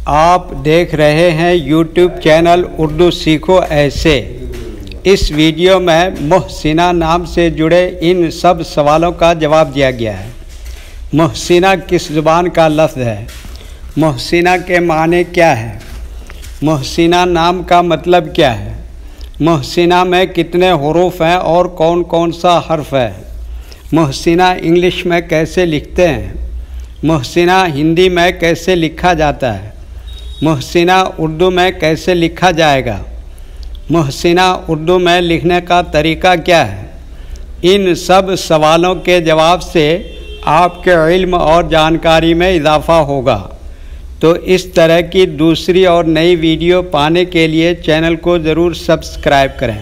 आप देख रहे हैं YouTube चैनल उर्दू सीखो ऐसे। इस वीडियो में मोहसिना नाम से जुड़े इन सब सवालों का जवाब दिया गया है। मोहसिना किस ज़ुबान का लफ्ज़ है? मोहसिना के माने क्या है? मोहसिना नाम का मतलब क्या है? मोहसिना में कितने हुरूफ हैं और कौन कौन सा हर्फ है? मोहसिना इंग्लिश में कैसे लिखते हैं? मोहसिना हिंदी में कैसे लिखा जाता है? मोहसिना उर्दू में कैसे लिखा जाएगा? मोहसिना उर्दू में लिखने का तरीका क्या है? इन सब सवालों के जवाब से आपके इल्म और जानकारी में इजाफ़ा होगा। तो इस तरह की दूसरी और नई वीडियो पाने के लिए चैनल को ज़रूर सब्सक्राइब करें।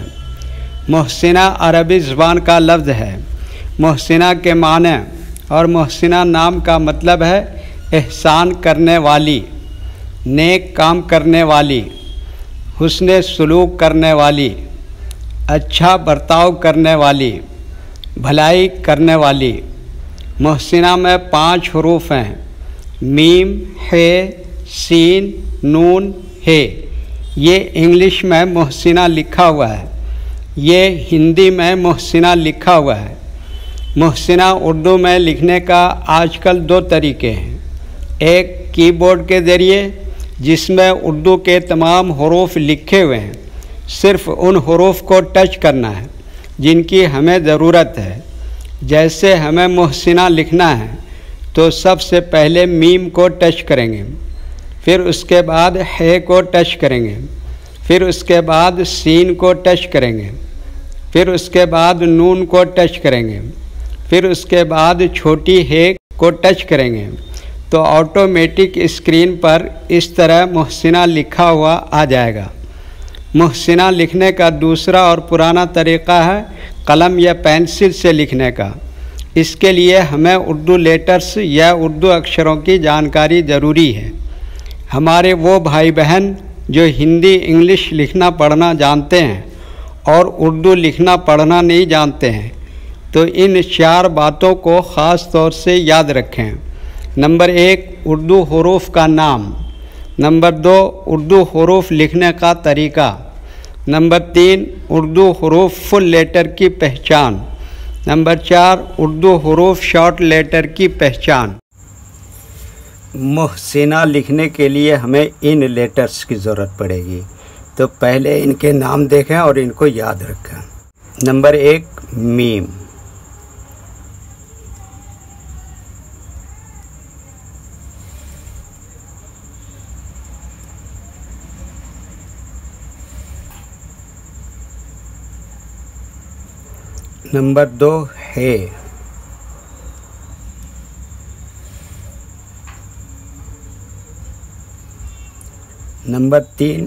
मोहसिना अरबी ज़ुबान का लफ्ज़ है। मोहसिना के माने और मोहसिना नाम का मतलब है एहसान करने वाली, नेक काम करने वाली, हुस्ने सलूक करने वाली, अच्छा बर्ताव करने वाली, भलाई करने वाली। मोहसिना में 5 हुरूफ हैं, मीम, हे, सीन, नून, हे। ये इंग्लिश में मोहसिना लिखा हुआ है, ये हिंदी में मोहसिना लिखा हुआ है। मोहसिना उर्दू में लिखने का आजकल 2 तरीके हैं। एक कीबोर्ड के ज़रिए, जिसमें उर्दू के तमाम हुरूफ लिखे हुए हैं, सिर्फ़ उन हुरूफ को टच करना है जिनकी हमें ज़रूरत है। जैसे हमें मोहसिना लिखना है तो सबसे पहले मीम को टच करेंगे, फिर उसके बाद हे को टच करेंगे, फिर उसके बाद सीन को टच करेंगे, फिर उसके बाद नून को टच करेंगे, फिर उसके बाद छोटी हे को टच करेंगे। तो ऑटोमेटिक स्क्रीन पर इस तरह मोहसिना लिखा हुआ आ जाएगा। मोहसिना लिखने का दूसरा और पुराना तरीक़ा है कलम या पेंसिल से लिखने का। इसके लिए हमें उर्दू लेटर्स या उर्दू अक्षरों की जानकारी ज़रूरी है। हमारे वो भाई बहन जो हिंदी इंग्लिश लिखना पढ़ना जानते हैं और उर्दू लिखना पढ़ना नहीं जानते हैं, तो इन 4 बातों को ख़ास तौर से याद रखें। नंबर 1, उर्दू हुरूफ का नाम। नंबर 2, उर्दू हुरूफ लिखने का तरीका। नंबर 3, उर्दू हुरूफ फुल लेटर की पहचान। नंबर 4, उर्दू हुरूफ शॉर्ट लेटर की पहचान। मोहसिना लिखने के लिए हमें इन लेटर्स की ज़रूरत पड़ेगी, तो पहले इनके नाम देखें और इनको याद रखें। नंबर 1, मीम। नंबर 2, हे। नंबर 3,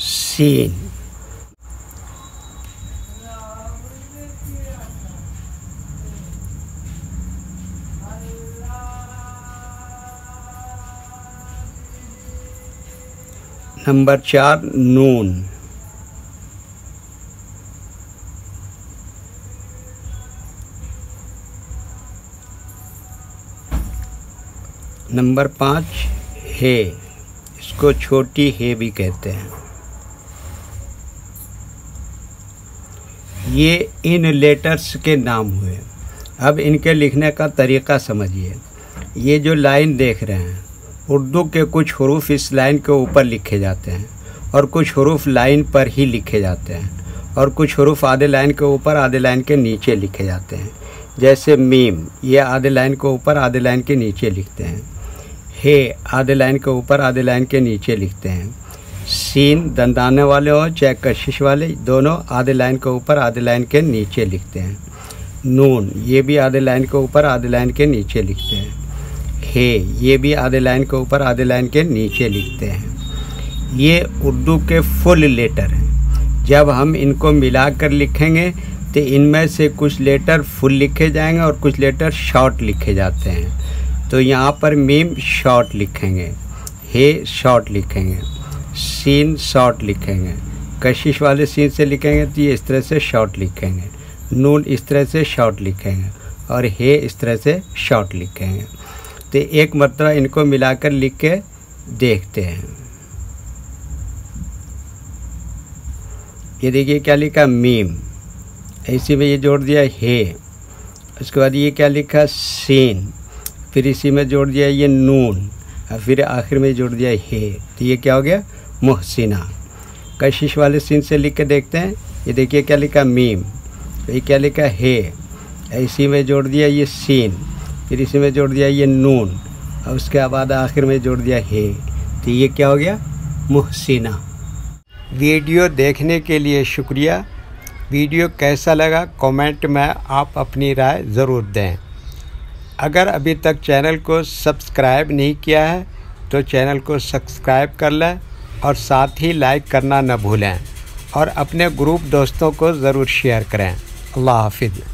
सीन। नंबर 4, नून। नंबर 5, हे। इसको छोटी हे भी कहते हैं। ये इन लेटर्स के नाम हुए। अब इनके लिखने का तरीक़ा समझिए। ये जो लाइन देख रहे हैं, उर्दू के कुछ हुरूफ इस लाइन के ऊपर लिखे जाते हैं और कुछ हुरूफ लाइन पर ही लिखे जाते हैं, और कुछ हुरूफ आधे लाइन के ऊपर आधे लाइन के नीचे लिखे जाते हैं। जैसे मीम, ये आधे लाइन के ऊपर आधे लाइन के नीचे लिखते हैं। हे आधे लाइन के ऊपर आधे लाइन के नीचे लिखते हैं। सीन दंदाने वाले और चाहे कशिश वाले, दोनों आधे लाइन के ऊपर आधे लाइन के नीचे लिखते हैं। नून, ये भी आधे लाइन के ऊपर आधे लाइन के नीचे लिखते हैं। हे, ये भी आधे लाइन के ऊपर आधे लाइन के नीचे लिखते हैं। ये उर्दू के फुल लेटर हैं। जब हम इनको मिलाकर लिखेंगे तो इनमें से कुछ लेटर फुल लिखे जाएंगे और कुछ लेटर शॉर्ट लिखे जाते हैं। तो यहाँ पर मीम शॉर्ट लिखेंगे, हे शॉर्ट लिखेंगे, सीन शॉर्ट लिखेंगे, कशिश वाले सीन से लिखेंगे तो ये इस तरह से शॉर्ट लिखेंगे, नून इस तरह से शॉर्ट लिखेंगे और हे इस तरह से शॉर्ट लिखेंगे। तो एक मरतबा इनको मिलाकर लिख के देखते हैं। ये देखिए क्या लिखा, मीम, इसी में ये जोड़ दिया हे। उसके बाद ये क्या लिखा, सीन, फिर इसी में जोड़ दिया ये नून, और फिर आखिर में जोड़ दिया हे। तो ये क्या हो गया, मुहसिना। कशिश वाले सीन से लिख के देखते हैं। ये देखिए क्या लिखा, मीम, ये क्या लिखा, हे, इसी में जोड़ दिया ये सीन, फिर इसी में जोड़ दिया ये नून, और उसके बाद आखिर में जोड़ दिया हे। तो ये क्या हो गया, मुहसिना। वीडियो देखने के लिए शुक्रिया। वीडियो कैसा लगा कमेंट में आप अपनी राय ज़रूर दें। अगर अभी तक चैनल को सब्सक्राइब नहीं किया है तो चैनल को सब्सक्राइब कर लें और साथ ही लाइक करना न भूलें और अपने ग्रुप दोस्तों को ज़रूर शेयर करें। अल्लाह हाफिज़।